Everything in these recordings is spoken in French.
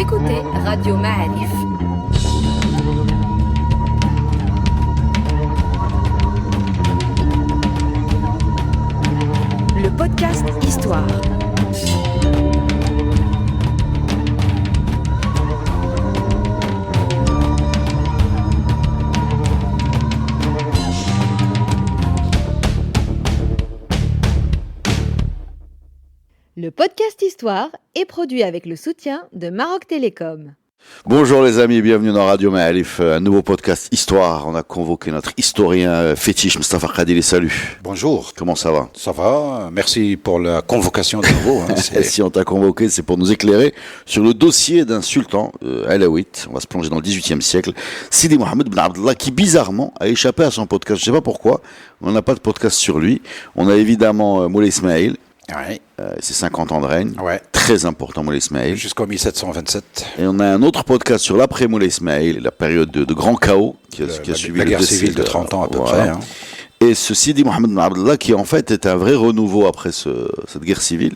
écoutez Radio Ma'arif. Le podcast Histoire. Le podcast Histoire est produit avec le soutien de Maroc Télécom. Bonjour les amis, bienvenue dans Radio Ma'arif, un nouveau podcast Histoire. On a convoqué notre historien fétiche Mustafa Khadili. Salut. Bonjour. Comment ça va? Ça va, merci pour la convocation de nouveau. Si on t'a convoqué, c'est pour nous éclairer sur le dossier d'un sultan alaouite. On va se plonger dans le XVIIIe siècle, Sidi Mohammed bin Abdallah, qui bizarrement a échappé à son podcast. Je ne sais pas pourquoi, on n'a pas de podcast sur lui. On a évidemment Moulay Ismail. Ouais. C'est 50 ans de règne, Ouais. Très important Moulay Ismail. Jusqu'en 1727. Et on a un autre podcast sur l'après Moulay Ismail, la période de grand chaos qui a suivi la le guerre décès civile de 30 ans à peu voilà. près. Hein. Et ce Sidi Mohammed bin Abdallah qui en fait est un vrai renouveau après cette guerre civile,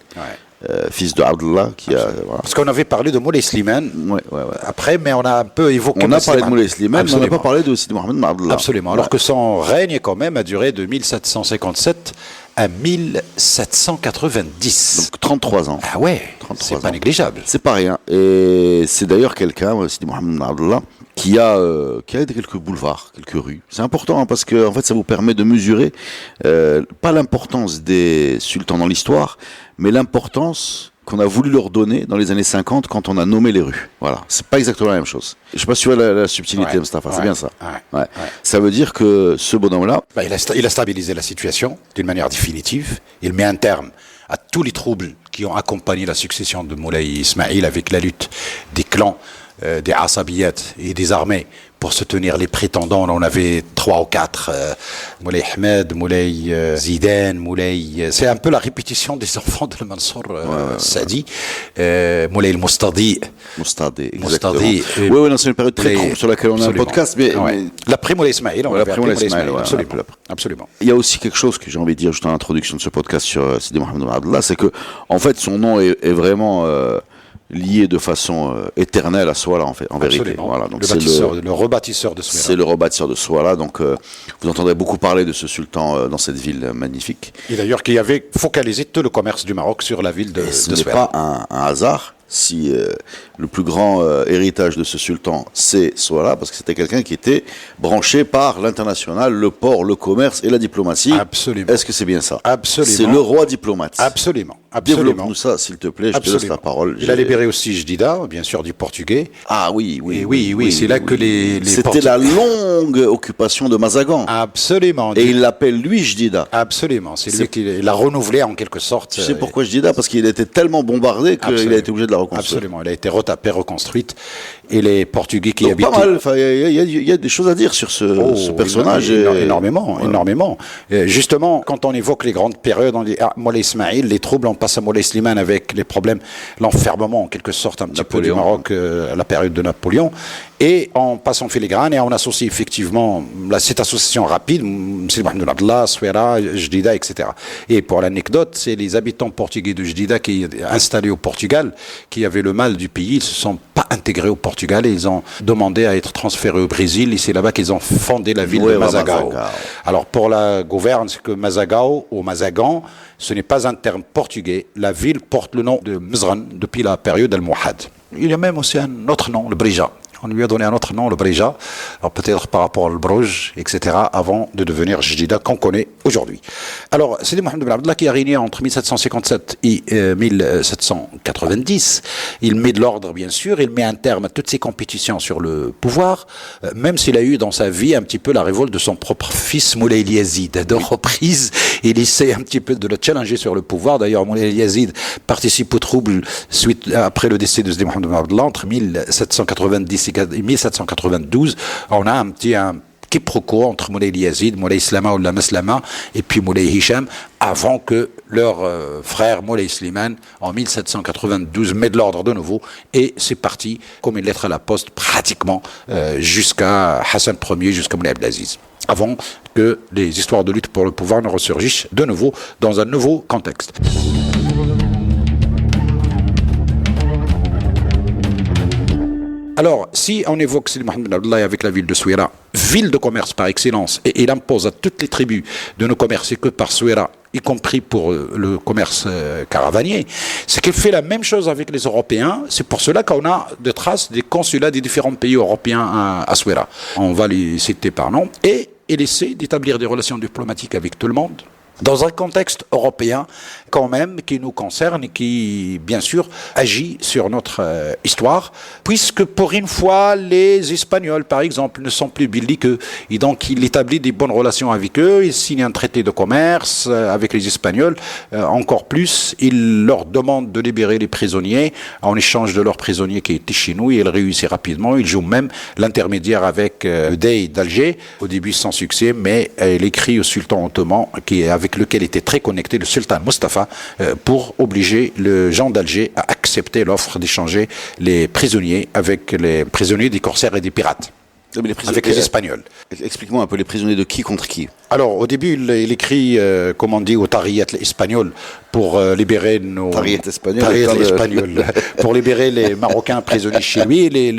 fils de Abdallah qui a... Voilà. Parce qu'on avait parlé de Moulay Slimane Ouais. après, mais on a un peu évoqué... On a parlé de Moulay Slimane, mais on n'a Absolument. pas parlé de Sidi Mohammed bin Abdallah. Absolument, alors que son règne quand même a duré de 1757 à 1790. Donc 33 ans. Ah ouais, 33 c'est pas ans. négligeable. C'est pas rien. Et c'est d'ailleurs quelqu'un, Sidi Mohammed bin Abdallah, qui a quelques boulevards, quelques rues. C'est important hein, parce que en fait, ça vous permet de mesurer pas l'importance des sultans dans l'histoire, mais l'importance qu'on a voulu leur donner dans les années 50 quand on a nommé les rues. Voilà, c'est pas exactement la même chose. Je sais pas si tu vois la subtilité, Ouais, Mustafa, c'est ouais, bien ça. ouais. Ça veut dire que ce bonhomme-là, Il a stabilisé la situation d'une manière définitive. Il met un terme à tous les troubles qui ont accompagné la succession de Moulay Ismail avec la lutte des clans, des Asabiyat et des armées pour soutenir les prétendants. On avait 3 ou 4. Moulay Ahmed, Moulay Zidane, Moulay... C'est un peu la répétition des enfants de Mansour Sadi. Moulay el-Mustadi. Moustadi, exactement. Moustadi. Oui, c'est une période très Moulay- trouble sur laquelle on a un Absolument. podcast, mais L'après Moulay Ismail, on Ouais, l'avait l'après appelé Moulay Ismail, ouais, absolument. l'après. Absolument. il y a aussi quelque chose que j'ai envie de dire juste en introduction de ce podcast sur Sidi Mohammed bin Abdallah, c'est que en fait son nom est vraiment lié de façon éternelle à Souala en vérité. Absolument. Voilà, donc Le rebâtisseur de Souala. c'est le rebâtisseur de Souala. Donc vous entendrez beaucoup parler de ce sultan dans cette ville magnifique. Et d'ailleurs, qui avait focalisé tout le commerce du Maroc sur la ville de Et ce n'est Souala. pas un hasard si le plus grand héritage de ce sultan, c'est Souala, parce que c'était quelqu'un qui était branché par l'international, le port, le commerce et la diplomatie. Absolument. Est-ce que c'est bien ça? Absolument. C'est le roi diplomate. Absolument. Développe-nous ça, s'il te plaît, je te laisse la parole. Il a libéré aussi Jdida, bien sûr, du portugais. Ah oui, Et oui, c'est là que les C'était Portugais- la longue occupation de Mazagan. Absolument. Et il l'appelle lui Jdida. Absolument. C'est lui qui l'a renouvelé en quelque sorte. Tu sais pourquoi Jdida? Parce qu'il était tellement bombardé qu'il a été obligé de la reconstruire. Absolument. Elle a été retapée, reconstruite. Et les Portugais qui Donc habitaient... pas mal, enfin, il y a des choses à dire sur ce personnage. Énormément. Justement, quand on évoque les grandes périodes, on dit Moulay Ismail, les troubles, on passe à Moulay Slimane avec les problèmes, l'enfermement en quelque sorte un petit peu du Maroc à la période de Napoléon. Et on passe en filigrane et on associe effectivement cette association rapide, Sidi Mohammed Abdallah, Souera, Jdida, etc. Et pour l'anecdote, c'est les habitants portugais de Jdida qui installés au Portugal, qui avaient le mal du pays, ils se sont pas intégrés au Portugal et ils ont demandé à être transférés au Brésil et c'est là-bas qu'ils ont fondé la ville de Mazagao. Alors pour la gouverne, c'est que Mazagao ou Mazagan, ce n'est pas un terme portugais. La ville porte le nom de Mzran depuis la période almohade. Il y a même aussi un autre nom, le Brija. On lui a donné un autre nom, le Brija, alors peut-être par rapport au Brouj, etc., avant de devenir Jdida qu'on connaît aujourd'hui. Alors, Sidi Mohammed bin Abdallah qui a régné entre 1757 et 1790, il met de l'ordre, bien sûr, il met un terme à toutes ces compétitions sur le pouvoir, même s'il a eu dans sa vie un petit peu la révolte de son propre fils, Moulay Yazid, à 2 reprises, il essaie un petit peu de le challenger sur le pouvoir. D'ailleurs, Moulay Yazid participe au trouble après le décès de Sidi Mohammed bin Abdallah, entre 1790 et 1792, on a un quiproquo entre Moulay Yazid, Moulay Slama ou la Maslama et puis Moulay Hicham avant que leur frère Moulay Slimane en 1792 met de l'ordre de nouveau et c'est parti comme une lettre à la poste pratiquement jusqu'à Hassan Ier, jusqu'à Moulay Abdelaziz, avant que les histoires de lutte pour le pouvoir ne ressurgissent de nouveau dans un nouveau contexte. Alors, si on évoque Sidi Mohamed Ben Abdallah avec la ville de Souira, ville de commerce par excellence, et il impose à toutes les tribus de ne commercer que par Souira, y compris pour le commerce caravanier, c'est qu'il fait la même chose avec les Européens. C'est pour cela qu'on a des traces des consulats des différents pays européens à Souira. On va les citer par nom. Et il essaie d'établir des relations diplomatiques avec tout le monde, dans un contexte européen quand même qui nous concerne et qui, bien sûr, agit sur notre histoire, puisque pour une fois, les Espagnols, par exemple, ne sont plus belliqueux. Et donc, il établit des bonnes relations avec eux, il signe un traité de commerce avec les Espagnols. Encore plus, il leur demande de libérer les prisonniers en échange de leurs prisonniers qui étaient chez nous, et il réussit rapidement. Il joue même l'intermédiaire avec le Dey d'Alger, au début sans succès, mais il écrit au sultan ottoman, avec lequel était très connecté le sultan Mustapha, pour obliger le Jean d'Alger à accepter l'offre d'échanger les prisonniers avec les prisonniers des corsaires et des pirates. Avec les Espagnols. Explique-moi un peu, les prisonniers de qui contre qui? Alors, au début, il écrit, comme on dit, au Tariyat espagnol pour libérer nos... Tariyat espagnol. Pour libérer les Marocains prisonniers chez lui, et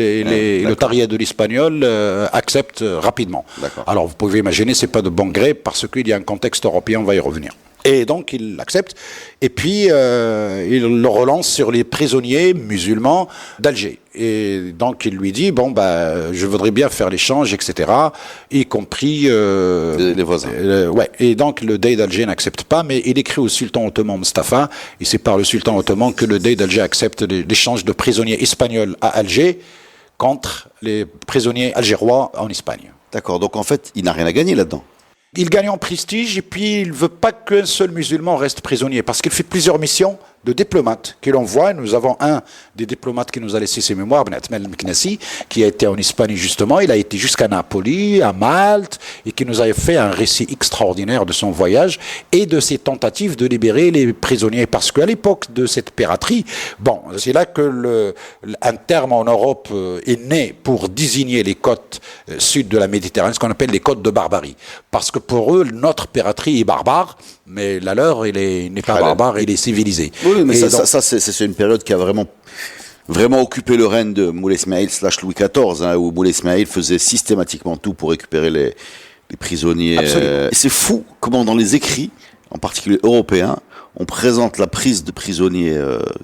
le Tariyat de l'espagnol accepte rapidement. Alors, vous pouvez imaginer, c'est pas de bon gré, parce qu'il y a un contexte européen, on va y revenir. Et donc, il l'accepte, et puis il le relance sur les prisonniers musulmans d'Alger. Et donc, il lui dit, je voudrais bien faire l'échange, etc., y compris... les voisins. Ouais. Et donc, le Dey d'Alger n'accepte pas, mais il écrit au sultan ottoman Mustapha, et c'est par le sultan ottoman que le Dey d'Alger accepte l'échange de prisonniers espagnols à Alger contre les prisonniers algérois en Espagne. D'accord, donc en fait, il n'a rien à gagner là-dedans. Il gagne en prestige, et puis il ne veut pas qu'un seul musulman reste prisonnier, parce qu'il fait plusieurs missions de diplomates qu'il envoie. Nous avons un des diplomates qui nous a laissé ses mémoires, Ben Atmal al-Meknassi, qui a été en Espagne justement. Il a été jusqu'à Napoli, à Malte, et qui nous a fait un récit extraordinaire de son voyage et de ses tentatives de libérer les prisonniers. Parce qu'à l'époque de cette piraterie, c'est là que un terme en Europe est né pour désigner les côtes sud de la Méditerranée, ce qu'on appelle les côtes de barbarie. Parce que pour eux, notre piraterie est barbare, mais la leur, il n'est pas barbare, il est civilisé. Oui, mais ça c'est une période qui a vraiment occupé le règne de Moulay Ismaïl / Louis XIV, où Moulay Ismaïl faisait systématiquement tout pour récupérer les prisonniers. Et c'est fou comment dans les écrits, en particulier européens, on présente la prise de prisonniers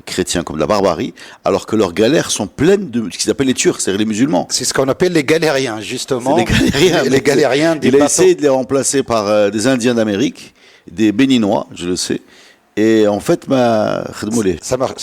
chrétiens comme de la barbarie, alors que leurs galères sont pleines de ce qu'ils appellent les Turcs, c'est-à-dire les musulmans. C'est ce qu'on appelle les galériens, justement. Les galériens. Les galériens il a essayé de les remplacer par des Indiens d'Amérique, des Béninois, je le sais. Et en fait, ça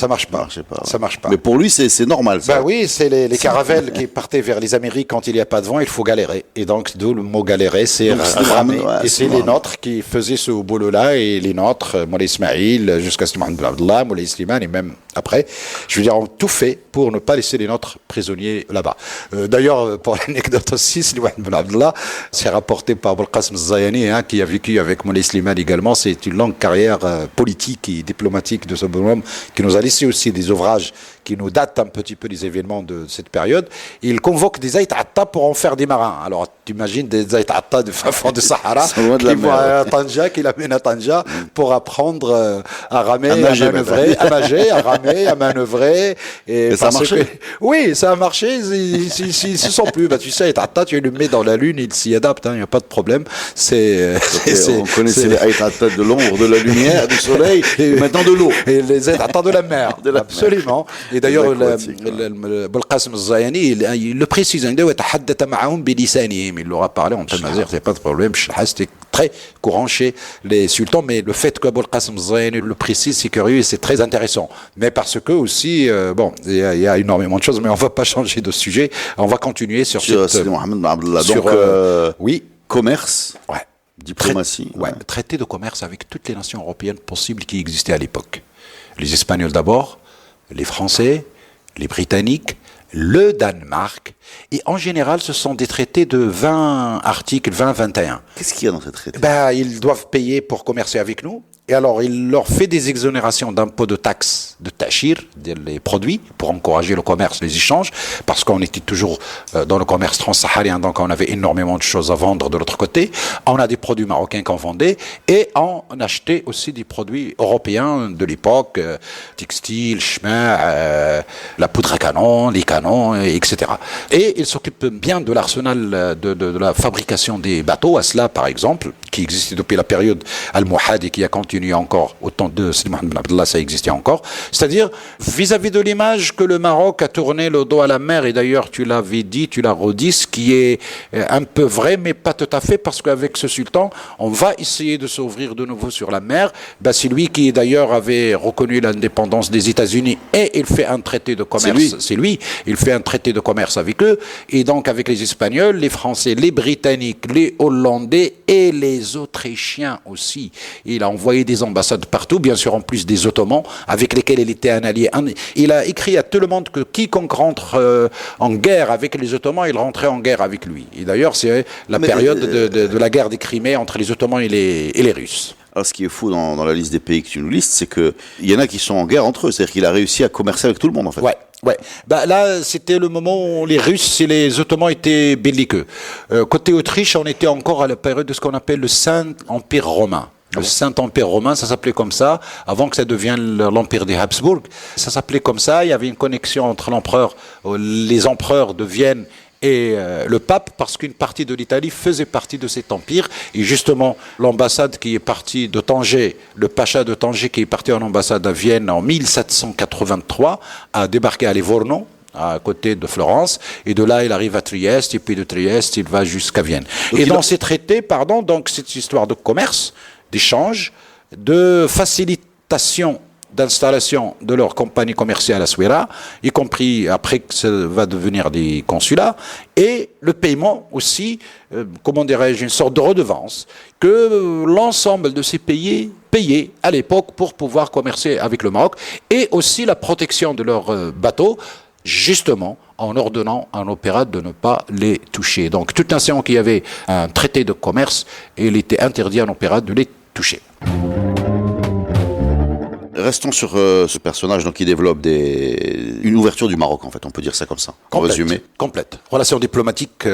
marche pas. Ça marche pas. Mais pour lui, c'est normal. Ça. Oui, c'est les caravelles qui partaient vers les Amériques quand il n'y a pas de vent, il faut galérer. Et donc, d'où le mot galérer, c'est ramer. Et c'est les nôtres qui faisaient ce boulot-là, et les nôtres, Moulay Ismaïl, jusqu'à Mohamed Ben Abdallah, Moulay Slimane, et même après, je veux dire, ont tout fait pour ne pas laisser les nôtres prisonniers là-bas. D'ailleurs, pour l'anecdote aussi, Mohamed Ben Abdallah, c'est rapporté par Abul Qasim Zayani, qui a vécu avec Moulay Slimane également. C'est une longue carrière politique et diplomatique de ce bonhomme, qui nous a laissé aussi des ouvrages qui nous datent un petit peu des événements de cette période. Il convoque des Aït Atta pour en faire des marins. Alors, tu imagines des Aït Atta de fond de Sahara qui vont à Tanja, qui l'amènent à Tanja pour apprendre à ramer, à manœuvrer, à nager, à ramer, à manœuvrer. Et ça a marché. Oui, ça a marché. Ils se sont plus. Tu sais, Aït Atta, tu le mets dans la lune, il s'y adapte, il n'y a pas de problème. On connaissait les Aït Atta de l'ombre, de la lumière, du soleil, et maintenant de l'eau. Et les Aït Atta de la mer. Absolument. Et d'ailleurs, Abul Qasim Zayani, il le précise, il leur a parlé en tamazight, il n'y a pas de problème. C'était très courant chez les sultans, mais le fait qu'Abul Qasim Zayani le précise, c'est curieux et c'est très intéressant. Mais parce que aussi, il y a énormément de choses, mais on ne va pas changer de sujet. On va continuer sur Sidi Mohamed Ben Abdallah. Donc, oui, commerce. Ouais. Diplomatie. Traité de commerce avec toutes les nations européennes possibles qui existaient à l'époque. Les Espagnols d'abord, les Français, les Britanniques, le Danemark. Et en général, ce sont des traités de 20 articles, 20-21. Qu'est-ce qu'il y a dans ces traités? Ils doivent payer pour commercer avec nous. Et alors, il leur fait des exonérations d'impôts de taxes de tachir, les produits, pour encourager le commerce, les échanges, parce qu'on était toujours dans le commerce transsaharien, donc on avait énormément de choses à vendre de l'autre côté. On a des produits marocains qu'on vendait, et on achetait aussi des produits européens de l'époque, textiles, chemin, la poudre à canon, les canons, etc. Et il s'occupe bien de l'arsenal de la fabrication des bateaux, Asla par exemple, qui existait depuis la période almohade et qui a continué encore au temps de Sidi Mohamed Ben Abdallah, ça existait encore. C'est-à-dire, vis-à-vis de l'image que le Maroc a tourné le dos à la mer, et d'ailleurs tu l'avais dit, tu l'as redit, ce qui est un peu vrai, mais pas tout à fait, parce qu'avec ce sultan, on va essayer de s'ouvrir de nouveau sur la mer. Ben, c'est lui qui d'ailleurs avait reconnu l'indépendance des États-Unis, et il fait un traité de commerce. C'est lui. Il fait un traité de commerce avec eux, et donc avec les Espagnols, les Français, les Britanniques, les Hollandais et les Autrichiens aussi. Il a envoyé des ambassades partout, bien sûr en plus des Ottomans, avec lesquels il était un allié. Il a écrit à tout le monde que quiconque rentre en guerre avec les Ottomans, il rentrait en guerre avec lui. Et d'ailleurs, c'est la période de la guerre des Crimées entre les Ottomans et les Russes. Alors, ce qui est fou dans la liste des pays que tu nous listes, c'est qu'il y en a qui sont en guerre entre eux. C'est-à-dire qu'il a réussi à commercer avec tout le monde, en fait. Ouais. Bah, là, c'était le moment où les Russes et les Ottomans étaient belliqueux. Côté Autriche, on était encore à la période de ce qu'on appelle le Saint-Empire romain. Le Saint-Empire romain, ça s'appelait comme ça, avant que ça devienne l'Empire des Habsbourg. Ça s'appelait comme ça, il y avait une connexion entre les empereurs de Vienne et le pape, parce qu'une partie de l'Italie faisait partie de cet empire. Et justement, l'ambassade qui est partie de Tanger, le pacha de Tanger qui est parti en ambassade à Vienne en 1783, a débarqué à Livorno, à côté de Florence, et de là il arrive à Trieste, et puis de Trieste il va jusqu'à Vienne. Donc et dans ces traités, donc cette histoire de commerce, d'échange, de facilitation d'installation de leur compagnie commerciale à Souira, y compris après que ça va devenir des consulats, et le paiement aussi, comment dirais-je, une sorte de redevance que l'ensemble de ces pays payaient à l'époque pour pouvoir commercer avec le Maroc, et aussi la protection de leurs bateaux, justement en ordonnant à l'opéra de ne pas les toucher. Donc toute nation qui avait un traité de commerce, il était interdit à l'opéra de les toucher. Restons sur ce personnage donc, qui développe une ouverture du Maroc, en fait, on peut dire ça comme ça, en résumé. Complète. Relation diplomatique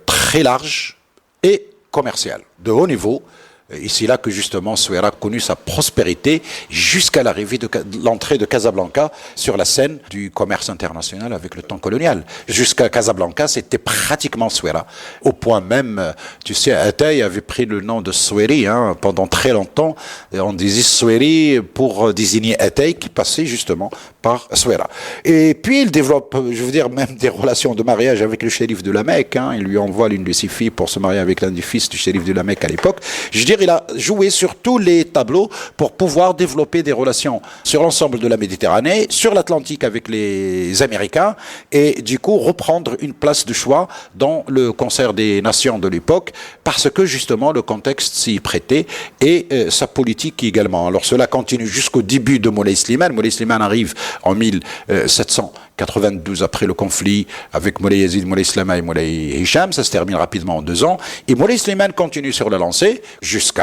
très large et commerciale, de haut niveau. Et c'est là que justement Souaira a connu sa prospérité jusqu'à l'arrivée de l'entrée de Casablanca sur la scène du commerce international avec le temps colonial. Jusqu'à Casablanca, c'était pratiquement Souaira. Au point même, tu sais, Ataï avait pris le nom de Souairi pendant très longtemps. On disait Souairi pour désigner Ataï qui passait justement par Souaira. Et puis il développe, je veux dire, même des relations de mariage avec le shérif de la Mecque. Il lui envoie l'une de ses filles pour se marier avec l'un des fils du shérif de la Mecque à l'époque. Je veux dire, il a joué sur tous les tableaux pour pouvoir développer des relations sur l'ensemble de la Méditerranée, sur l'Atlantique avec les Américains, et du coup reprendre une place de choix dans le concert des nations de l'époque, parce que justement le contexte s'y prêtait, et sa politique également. Alors cela continue jusqu'au début de Moulay Slimane. Moulay Slimane arrive en 1792 après le conflit avec Moulay Yazid, Moulay Slama et Moulay Hicham. Ça se termine rapidement en 2 ans. Et Moulay Slimane continue sur la lancée jusqu'à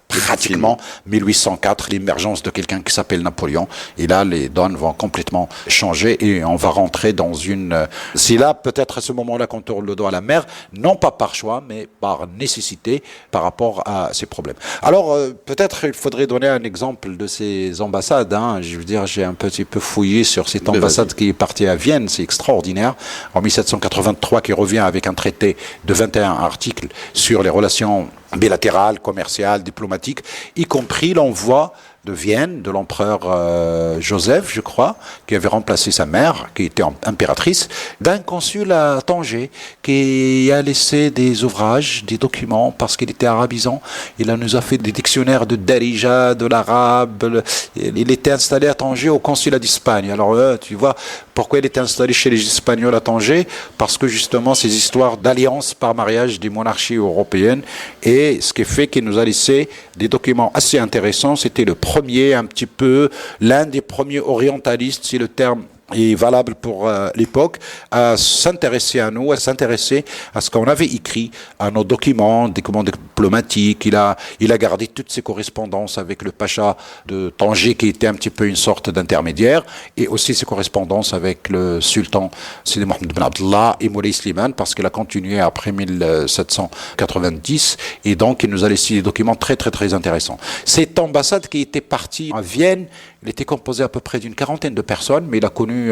pratiquement 1804, l'émergence de quelqu'un qui s'appelle Napoléon. Et là, les donnes vont complètement changer et on va rentrer dans une... C'est là, peut-être à ce moment-là, qu'on tourne le dos à la mer, non pas par choix, mais par nécessité par rapport à ces problèmes. Alors, peut-être il faudrait donner un exemple de ces ambassades. Je veux dire, j'ai un petit peu fouillé sur cette ambassade qui est partie à Vienne, c'est extraordinaire. En 1783, qui revient avec un traité de 21 articles sur les relations bilatérales, commerciales, diplomatiques, y compris l'envoi de Vienne, de l'empereur Joseph, je crois, qui avait remplacé sa mère, qui était impératrice, d'un consul à Tanger, qui a laissé des ouvrages, des documents, parce qu'il était arabisant. Il nous a fait des dictionnaires de Darija, de l'arabe. Il était installé à Tanger au consulat d'Espagne. Alors, tu vois, pourquoi il était installé chez les Espagnols à Tanger? Parce que justement, ces histoires d'alliance par mariage des monarchies européennes, et ce qui fait qu'il nous a laissé des documents assez intéressants. C'était le premier, un petit peu, l'un des premiers orientalistes, si le terme et valable pour l'époque, à s'intéresser à nous, à s'intéresser à ce qu'on avait écrit, à nos documents diplomatiques. Il a gardé toutes ses correspondances avec le pacha de Tanger, qui était un petit peu une sorte d'intermédiaire, et aussi ses correspondances avec le sultan Sidi Mohammed Ben Abdallah et Moulay Slimane, parce qu'il a continué après 1790, et donc il nous a laissé des documents très très très intéressants. Cette ambassade qui était partie à Vienne, il était composé à peu près d'une 40aine de personnes, mais il a connu,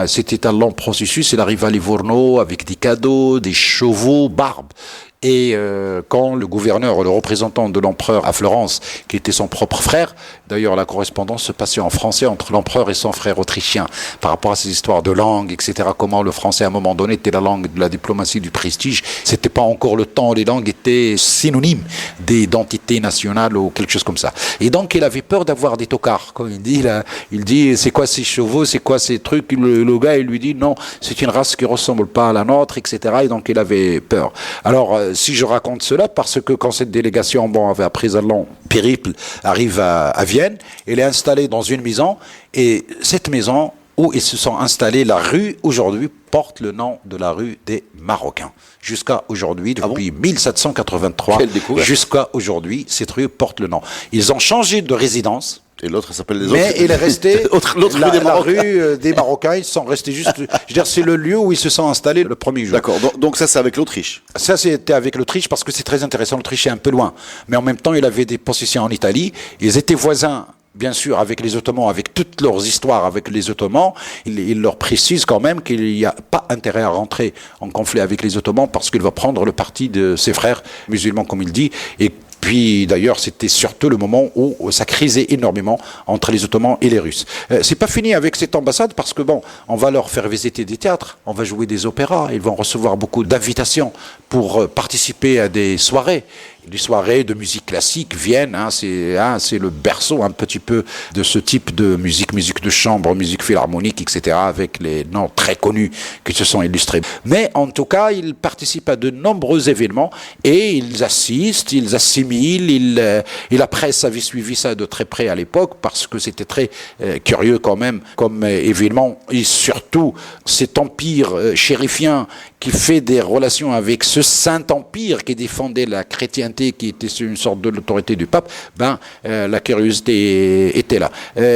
c'était un long processus. Il arrive à Livorno avec des cadeaux, des chevaux, barbes. Et quand le gouverneur, le représentant de l'empereur à Florence, qui était son propre frère, d'ailleurs la correspondance se passait en français entre l'empereur et son frère autrichien, par rapport à ces histoires de langue, etc., comment le français à un moment donné était la langue de la diplomatie, du prestige. C'était pas encore le temps où les langues étaient synonymes d'identité nationale ou quelque chose comme ça. Et donc il avait peur d'avoir des tocards. Comme il dit là, il dit c'est quoi ces chevaux, c'est quoi ces trucs. Le gars il lui dit non, c'est une race qui ressemble pas à la nôtre, etc. Et donc il avait peur. Alors si je raconte cela, parce que quand cette délégation, après un long périple, arrive à Vienne, elle est installée dans une maison, et cette maison où ils se sont installés, la rue aujourd'hui porte le nom de la rue des Marocains. Jusqu'à aujourd'hui, depuis 1783, jusqu'à aujourd'hui, cette rue porte le nom. Ils ont changé de résidence. Et l'autre s'appelle les autres. Mais il est resté la rue des Marocains. Ils sont restés juste. Je veux dire, c'est le lieu où ils se sont installés le premier jour. D'accord. Donc ça, c'est avec l'Autriche. Ça, c'était avec l'Autriche parce que c'est très intéressant. L'Autriche est un peu loin, mais en même temps, il avait des possessions en Italie. Ils étaient voisins. Bien sûr, avec les Ottomans, avec toutes leurs histoires avec les Ottomans, il leur précise quand même qu'il n'y a pas intérêt à rentrer en conflit avec les Ottomans parce qu'il va prendre le parti de ses frères musulmans, comme il dit, et puis d'ailleurs, c'était surtout le moment où ça crisait énormément entre les Ottomans et les Russes. C'est pas fini avec cette ambassade parce que on va leur faire visiter des théâtres, on va jouer des opéras, ils vont recevoir beaucoup d'invitations pour participer à des soirées. Les soirées de musique classique viennent, c'est le berceau un petit peu de ce type de musique de chambre, musique philharmonique, etc., avec les noms très connus qui se sont illustrés. Mais en tout cas, ils participent à de nombreux événements et ils assistent, ils assimilent, et la presse avait suivi ça de très près à l'époque parce que c'était très curieux quand même comme événement, et surtout cet empire chérifien qui fait des relations avec ce Saint-Empire qui défendait la chrétienté, qui était une sorte de l'autorité du pape, la curiosité était là.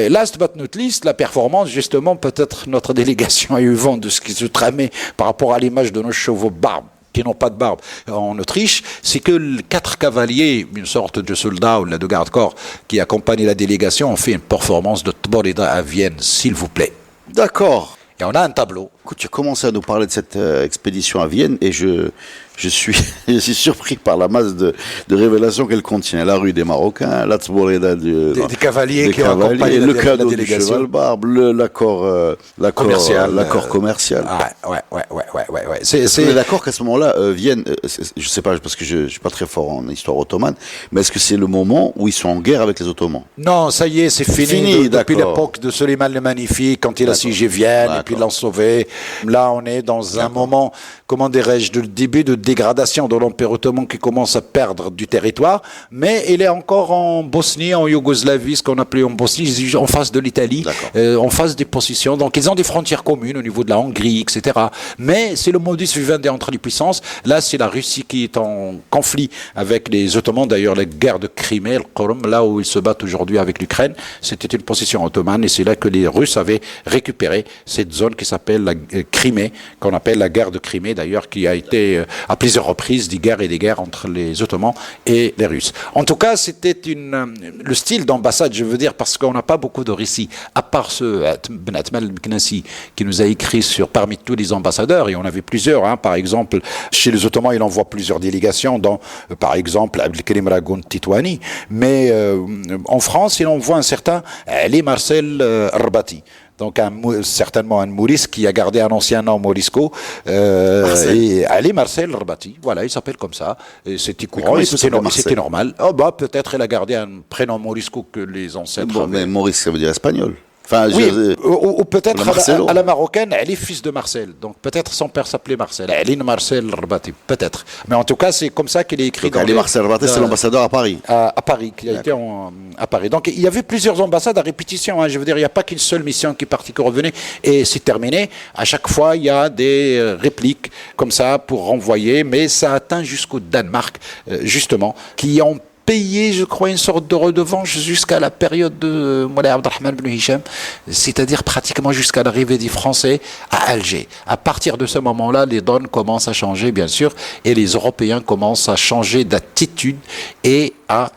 Last but not least, la performance, justement, peut-être notre délégation a eu vent de ce qui se tramait par rapport à l'image de nos chevaux barbes qui n'ont pas de barbe en Autriche, c'est que 4 cavaliers, une sorte de soldats ou de garde-corps qui accompagnent la délégation, ont fait une performance de Tborida à Vienne, s'il vous plaît. D'accord. Et on a un tableau. Écoute, tu as commencé à nous parler de cette expédition à Vienne et je suis surpris par la masse de révélations qu'elle contient. La rue des Marocains, la Tboreda des cavaliers qui ont accompagné le cadeau la du délégation. cheval barbe, l'accord commercial. Ouais. On est d'accord qu'à ce moment-là, Vienne, je sais pas, parce que je suis pas très fort en histoire ottomane, mais est-ce que c'est le moment où ils sont en guerre avec les Ottomans? Non, ça y est, c'est fini depuis l'époque de Soliman le Magnifique, quand il a siégé Vienne, et puis l'ont sauvé. Là, on est dans un moment, comment dirais-je, de début de dégradation de l'Empire ottoman qui commence à perdre du territoire, mais il est encore en Bosnie, en Yougoslavie, ce qu'on appelait en Bosnie, en face de l'Italie, en face des possessions. Donc, ils ont des frontières communes au niveau de la Hongrie, etc. Mais c'est le modus vivendi entre les puissances. Là, c'est la Russie qui est en conflit avec les Ottomans. D'ailleurs, la guerre de Crimée, le Krum, là où ils se battent aujourd'hui avec l'Ukraine, c'était une possession ottomane, et c'est là que les Russes avaient récupéré cette zone qui s'appelle la Crimée, qu'on appelle la guerre de Crimée, d'ailleurs, qui a été à plusieurs reprises des guerres entre les Ottomans et les Russes. En tout cas, c'était le style d'ambassade, je veux dire, parce qu'on n'a pas beaucoup de récits, à part ce Ben Atmal al-Knassi qui nous a écrit parmi tous les ambassadeurs, et on avait plusieurs, par exemple, chez les Ottomans, il envoie plusieurs délégations, dont, par exemple, Abdelkrim Ragoun Titouani, mais en France, il envoie un certain Ali Marcel Rbati. Donc certainement un Maurice qui a gardé un ancien nom morisco, et Ali Marcel Rbati, voilà, il s'appelle comme ça, et c'était courant, et c'était normal. Peut-être il a gardé un prénom morisco que les ancêtres. Mais Maurice, ça veut dire espagnol. Enfin, Oui, ou peut-être Marcelo. à la marocaine, elle est fils de Marcel. Donc peut-être son père s'appelait Marcel. Aline Marcel Rbati, peut-être. Mais en tout cas, c'est comme ça qu'il est écrit. Donc, Ali Marcel Rabaté, c'est l'ambassadeur à Paris. À Paris, qui a été à Paris. Donc il y avait plusieurs ambassades à répétition. Hein. Je veux dire, il n'y a pas qu'une seule mission qui est partie, qui revenait et c'est terminé. À chaque fois, il y a des répliques comme ça pour renvoyer, mais ça atteint jusqu'au Danemark, justement, qui ont payé, je crois, une sorte de redevance jusqu'à la période de Moulay Abdelrahman Ben Hicham, c'est-à-dire pratiquement jusqu'à l'arrivée des Français à Alger. À partir de ce moment-là, les donnes commencent à changer, bien sûr, et les Européens commencent à changer d'attitude et à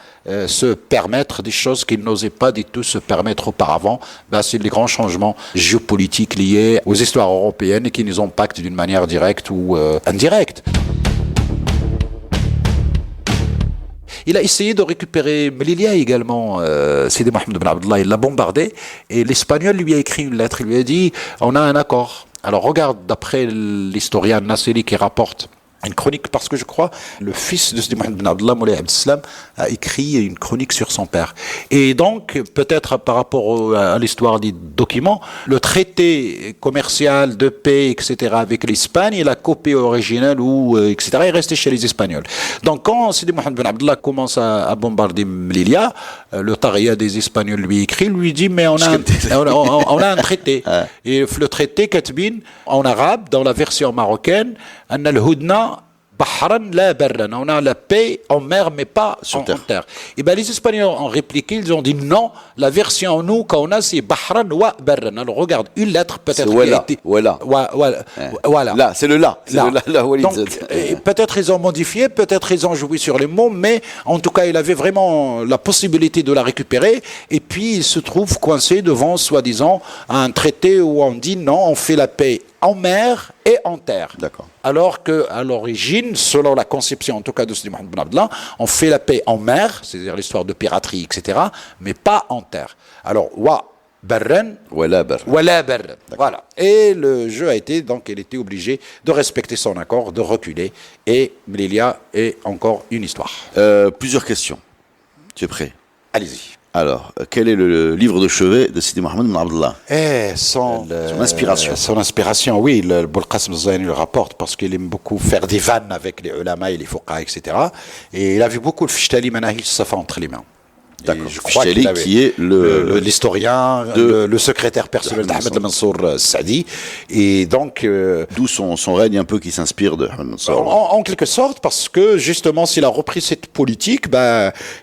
se permettre des choses qu'ils n'osaient pas du tout se permettre auparavant. C'est les grands changements géopolitiques liés aux histoires européennes et qui nous impactent d'une manière directe ou indirecte. Il a essayé de récupérer Melilla également, Sidi Mohamed Ben Abdallah, il l'a bombardé, et l'Espagnol lui a écrit une lettre, il lui a dit « on a un accord ». Alors regarde, d'après l'historien Nasseri qui rapporte une chronique, parce que je crois le fils de Sidi Mohamed Ben Abdallah, Moulay Abdeslam, a écrit une chronique sur son père. Et donc, peut-être par rapport à l'histoire des documents, le traité commercial de paix, etc., avec l'Espagne, la copie originale, etc., est resté chez les Espagnols. Donc, quand Sidi Mohamed Ben Abdallah commence à bombarder Melilla, le Tariya des Espagnols lui écrit, lui dit, mais on a un traité. Et le traité, Katbin, en arabe, dans la version marocaine, أن الهدنة بحرا لا برا. On a la paix en mer mais pas en terre. Et ben les Espagnols ont répliqué, ils ont dit non, la version nous qu'on a c'est bahran wa barran. Alors regarde, une lettre peut-être qui a été voilà. Là, c'est le là. Donc peut-être ils ont modifié, peut-être ils ont joué sur les mots, mais en tout cas il avait vraiment la possibilité de la récupérer. Et puis il se trouve coincé devant soi-disant un traité où on dit non, on fait la paix en mer et en terre. D'accord. Alors qu'à l'origine, selon la conception en tout cas de Sidi Mohamed Ben Abdallah, on fait la paix en mer, c'est-à-dire l'histoire de piraterie, etc., mais pas en terre. Alors, wa barran, wala barran. Voilà. Et le jeu a été, donc, il était obligé de respecter son accord, de reculer. Et Melilla est encore une histoire. Plusieurs questions. Tu es prêt? Allez-y. Alors, quel est le livre de chevet de Sidi Mohamed Ben Abdallah? Son inspiration. Son inspiration, oui, le Boulqasem Zayni le rapporte parce qu'il aime beaucoup faire des vannes avec les ulama et les fuqaha, etc. Et il a vu beaucoup le Fishtali Manahil Safa entre les mains. D'accord. Fishtali qui est l'historien, le secrétaire personnel d'Ahmed Mansour Sadi. Et donc... d'où son règne un peu qui s'inspire de Ahmed Mansour. En quelque sorte, parce que justement, s'il a repris cette politique,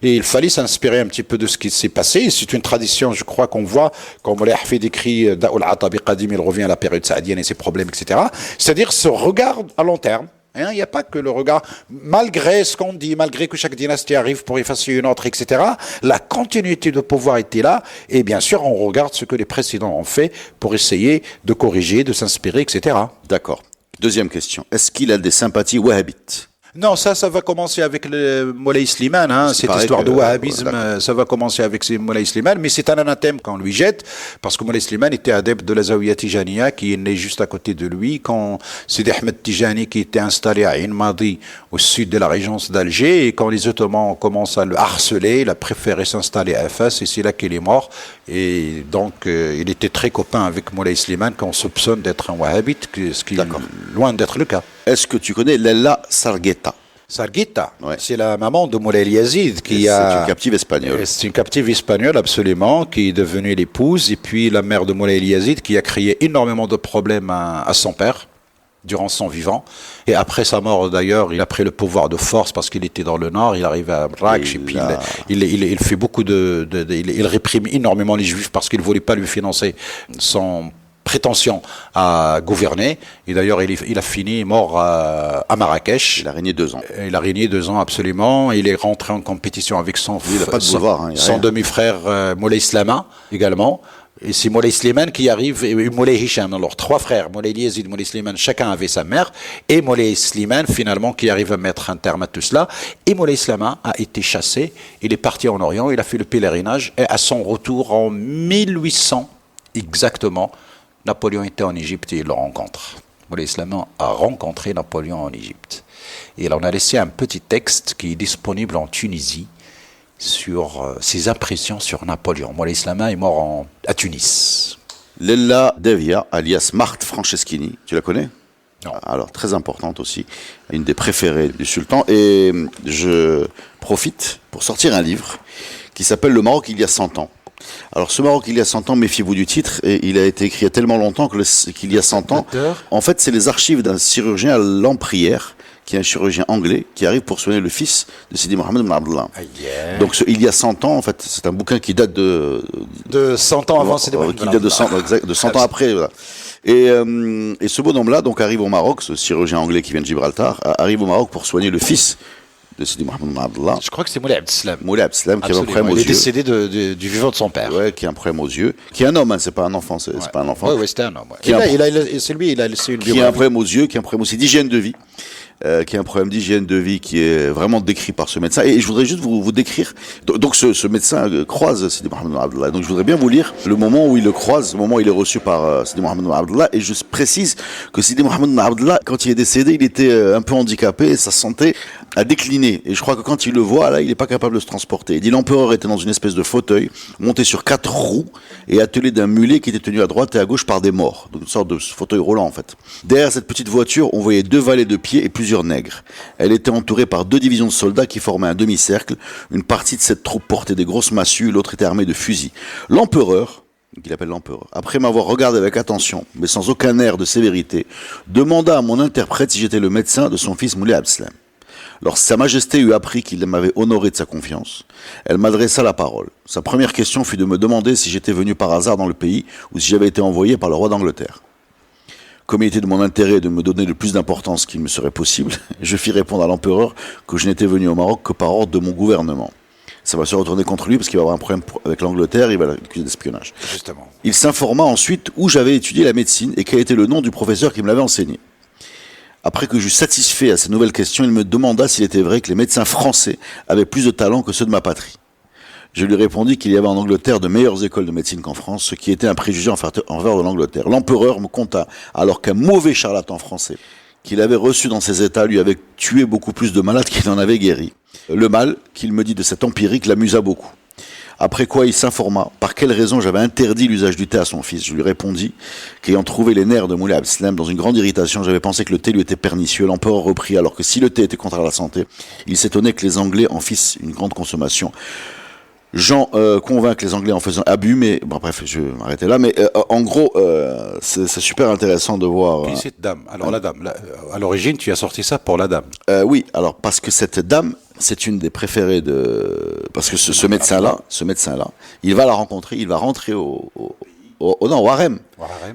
il fallait s'inspirer un petit peu de ce qui s'est passé. C'est une tradition, je crois, qu'on voit, comme Moulay Hafid écrit Da'ul Atabi Qadim, il revient à la période saadienne et ses problèmes, etc. C'est-à-dire ce regard à long terme. Il n'y a pas que le regard, malgré ce qu'on dit, malgré que chaque dynastie arrive pour effacer une autre, etc., la continuité de pouvoir était là, et bien sûr, on regarde ce que les précédents ont fait pour essayer de corriger, de s'inspirer, etc. D'accord. Deuxième question. Est-ce qu'il a des sympathies wahhabites? Non, ça va commencer avec le Moulay Slimane, hein, cette histoire de wahhabisme, ça va commencer avec Moulay Slimane, mais c'est un anathème qu'on lui jette, parce que Moulay Slimane était adepte de la Zawiya Tijaniya, qui est née juste à côté de lui, quand Sidi Ahmed Tijani, qui était installé à Ain Madi, au sud de la régence d'Alger, et quand les Ottomans commencent à le harceler, il a préféré s'installer à Fès, et c'est là qu'il est mort, et donc il était très copain avec Moulay Slimane, qu'on soupçonne d'être un wahhabite, ce qui est loin d'être le cas. Est-ce que tu connais Lella Sargueta? Sargueta, ouais. C'est la maman de Moulay Yazid c'est une captive espagnole. C'est une captive espagnole, absolument, qui est devenue l'épouse, et puis la mère de Moulay Yazid, qui a créé énormément de problèmes à son père durant son vivant. Et après sa mort, d'ailleurs, il a pris le pouvoir de force parce qu'il était dans le nord, il arrive à Marrakech, et puis il fait beaucoup il réprime énormément les juifs parce qu'il ne voulait pas lui financer son prétention à gouverner, et d'ailleurs il a fini mort à Marrakech. Il a régné 2 ans. Il a régné 2 ans, absolument. Il est rentré en compétition avec son demi-frère Moulay Slama également. Et c'est Moulay Slimane qui arrive, et Moulay Hicham. Alors 3 frères, Moulay Yazid, Moulay Slimane, chacun avait sa mère, et Moulay Slimane finalement qui arrive à mettre un terme à tout cela. Et Moulay Slama a été chassé, il est parti en Orient, il a fait le pèlerinage, et à son retour en 1800 exactement, Napoléon était en Égypte et il le rencontre. Moulay Slimane a rencontré Napoléon en Égypte. Et il en a laissé un petit texte qui est disponible en Tunisie, sur ses impressions sur Napoléon. Moulay Islama est mort à Tunis. Lella Devia, alias Marthe Franceschini, tu la connais? Non. Alors, très importante aussi, une des préférées du sultan. Et je profite pour sortir un livre qui s'appelle Le Maroc il y a 100 ans. Alors, ce Maroc il y a 100 ans, méfiez-vous du titre, et il a été écrit il y a tellement longtemps qu'il y a 100 ans. En fait, c'est les archives d'un chirurgien à Lamprière, qui est un chirurgien anglais, qui arrive pour soigner le fils de Sidi Mohamed Ben Abdallah. Donc, il y a 100 ans, en fait, c'est un bouquin qui date de 100 ans avant Sidi Mohamed. Qui date de 100 ans après, voilà. Et ce bonhomme-là, donc, arrive au Maroc, ce chirurgien anglais qui vient de Gibraltar, arrive au Maroc pour soigner le fils de Sidi Mohamed Ben Abdallah. Je crois que c'est Moulay Abdeslam. Moulay Abdeslam, qui a un problème aux yeux. Il est décédé du vivant de son père. Ouais, qui a un problème aux yeux. Qui est un homme, hein, c'est pas un enfant, c'est pas un enfant. Oui, c'était un homme. Ouais. C'est lui, il a laissé une biographie. Qui a un problème aux yeux, qui a un problème aussi d'hygiène de vie. Qui a un problème d'hygiène de vie qui est vraiment décrit par ce médecin. Et je voudrais juste vous décrire. Donc ce médecin croise Sidi Mohamed Ben Abdallah. Donc je voudrais bien vous lire le moment où il le croise, le moment où il est reçu par Sidi Mohamed Ben Abdallah. Et je précise que Sidi Mohamed Ben Abdallah, quand il est décédé, il était un peu handicapé et sa santé a décliné. Et je crois que quand il le voit, là, il n'est pas capable de se transporter. Il dit l'empereur était dans une espèce de fauteuil, monté sur 4 roues et attelé d'un mulet qui était tenu à droite et à gauche par des morts. Donc une sorte de fauteuil roulant en fait. Derrière cette petite voiture, on voyait 2 valets de pied et plusieurs nègres. Elle était entourée par 2 divisions de soldats qui formaient un demi-cercle. Une partie de cette troupe portait des grosses massues, l'autre était armée de fusils. L'empereur, qu'il appelle l'empereur, après m'avoir regardé avec attention, mais sans aucun air de sévérité, demanda à mon interprète si j'étais le médecin de son fils Moulay Abdeslam. Lorsque Sa Majesté eut appris qu'il m'avait honoré de sa confiance, elle m'adressa la parole. Sa première question fut de me demander si j'étais venu par hasard dans le pays ou si j'avais été envoyé par le roi d'Angleterre. Comme il était de mon intérêt de me donner le plus d'importance qu'il me serait possible, je fis répondre à l'empereur que je n'étais venu au Maroc que par ordre de mon gouvernement. Ça va se retourner contre lui parce qu'il va avoir un problème avec l'Angleterre, il va l'accuser d'espionnage. Justement. Il s'informa ensuite où j'avais étudié la médecine et quel était le nom du professeur qui me l'avait enseigné. Après que j'eus satisfait à ces nouvelles questions, il me demanda s'il était vrai que les médecins français avaient plus de talent que ceux de ma patrie. Je lui répondis qu'il y avait en Angleterre de meilleures écoles de médecine qu'en France, ce qui était un préjugé en faveur de l'Angleterre. L'empereur me conta alors qu'un mauvais charlatan français qu'il avait reçu dans ses états lui avait tué beaucoup plus de malades qu'il en avait guéri. Le mal qu'il me dit de cet empirique l'amusa beaucoup. Après quoi il s'informa par quelle raison j'avais interdit l'usage du thé à son fils. Je lui répondis qu'ayant trouvé les nerfs de Moulay Abdeslam dans une grande irritation, j'avais pensé que le thé lui était pernicieux. L'empereur reprit alors que si le thé était contraire à la santé, il s'étonnait que les Anglais en fissent une grande consommation. Jean convainc les Anglais en faisant abus, mais bon, bref, je vais m'arrêter là. Mais en gros, c'est super intéressant de voir. Puis cette dame, alors la dame, à l'origine, tu as sorti ça pour la dame. Oui, alors parce que cette dame, c'est une des préférées de. Parce que ce médecin-là, il va la rencontrer, il va rentrer au harem.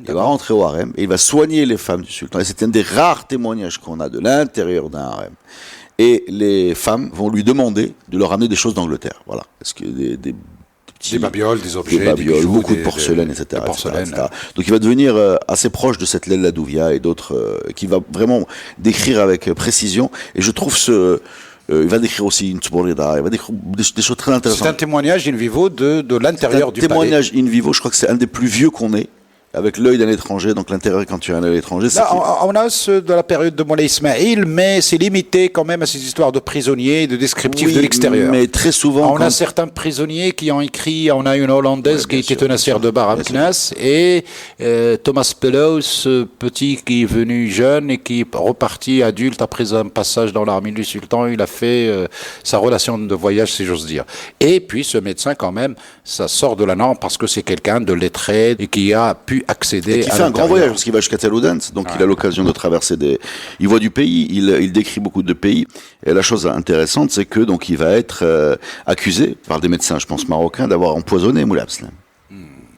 Il va rentrer au harem et il va soigner les femmes du sultan. Et c'est un des rares témoignages qu'on a de l'intérieur d'un harem. Et les femmes vont lui demander de leur amener des choses d'Angleterre. Voilà. Parce que des babioles, des objets, des babioles, beaucoup de porcelaine, etc. Donc il va devenir assez proche de cette Lella Douvia et d'autres, qui va vraiment décrire avec précision. Et je trouve il va décrire aussi une Tsuborida, il va décrire des choses très intéressantes. C'est un témoignage in vivo de l'intérieur du palais. Témoignage in vivo, je crois que c'est un des plus vieux qu'on ait. Avec l'œil d'un étranger, donc l'intérêt quand tu es un œil étranger, c'est... On a ceux de la période de Moulay Ismaïl, mais c'est limité quand même à ces histoires de prisonniers, de descriptifs de l'extérieur. Mais très souvent... On a certains prisonniers qui ont écrit, on a une Hollandaise qui était tenancière de bar à Knas, et Thomas Pelow, ce petit qui est venu jeune et qui est reparti adulte après un passage dans l'armée du sultan, il a fait sa relation de voyage, si j'ose dire. Et puis ce médecin quand même, ça sort de la norme parce que c'est quelqu'un de lettré et qui a pu accéder et qui fait un grand voyage parce qu'il va jusqu'à Taloudens, donc il a l'occasion de traverser il voit du pays, il décrit beaucoup de pays. Et la chose intéressante, c'est que donc il va être accusé par des médecins, je pense marocains, d'avoir empoisonné Moulay Abdeslam.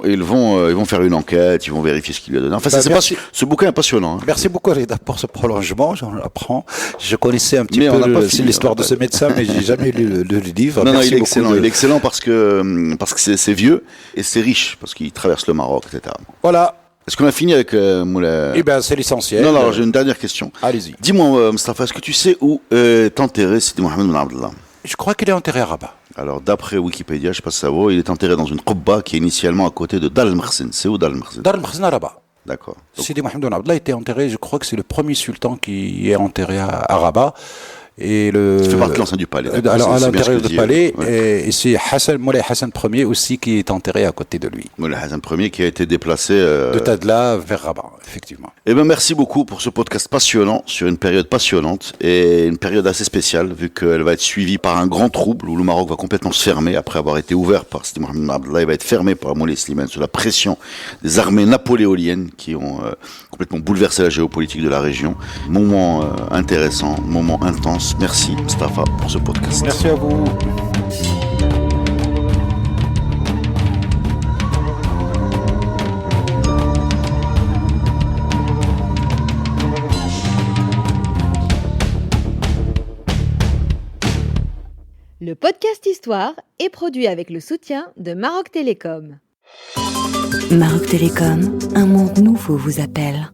Ils vont faire une enquête, ils vont vérifier ce qu'il lui a donné. Enfin, ce bouquin est passionnant. Hein. Merci beaucoup Reda pour ce prolongement, j'en apprends. Je connaissais un petit peu l'histoire de ce médecin, mais j'ai jamais lu le livre. Non, il est excellent. Il est excellent parce que c'est vieux et c'est riche parce qu'il traverse le Maroc, etc. Voilà. Est-ce qu'on a fini avec Moulay? Eh bien, c'est l'essentiel. Non, j'ai une dernière question. Allez-y. Dis-moi, Mustafa, est-ce que tu sais où est enterré Sidi Mohamed Ben Abdallah? Je crois qu'il est enterré à Rabat. Alors, d'après Wikipédia, je sais pas si ça vaut, il est enterré dans une qubba qui est initialement à côté de Dar el-Mekhzen. C'est où Dar el-Mekhzen? Dar el-Mekhzen à Rabat. D'accord. Sidi Mohamed Ben Abdallah était enterré, je crois que c'est le premier sultan qui est enterré à Rabat. Et Ça fait partie de l'enceinte du palais. Alors, à l'intérieur du palais, ouais. et c'est Moulay Hassan Ier aussi qui est enterré à côté de lui. Moulay Hassan Ier qui a été déplacé de Tadla vers Rabat, effectivement. Eh bien, merci beaucoup pour ce podcast passionnant sur une période passionnante et une période assez spéciale vu qu'elle va être suivie par un grand trouble où le Maroc va complètement se fermer après avoir été ouvert par Sidi Mohamed Ben Abdallah. Il va être fermé par Moulay Slimane sous la pression des armées napoléoniennes qui ont complètement bouleversé la géopolitique de la région. Moment intéressant, moment intense. Merci Mustapha pour ce podcast. Merci à vous. Le podcast Histoire est produit avec le soutien de Maroc Télécom. Maroc Télécom, un monde nouveau vous appelle.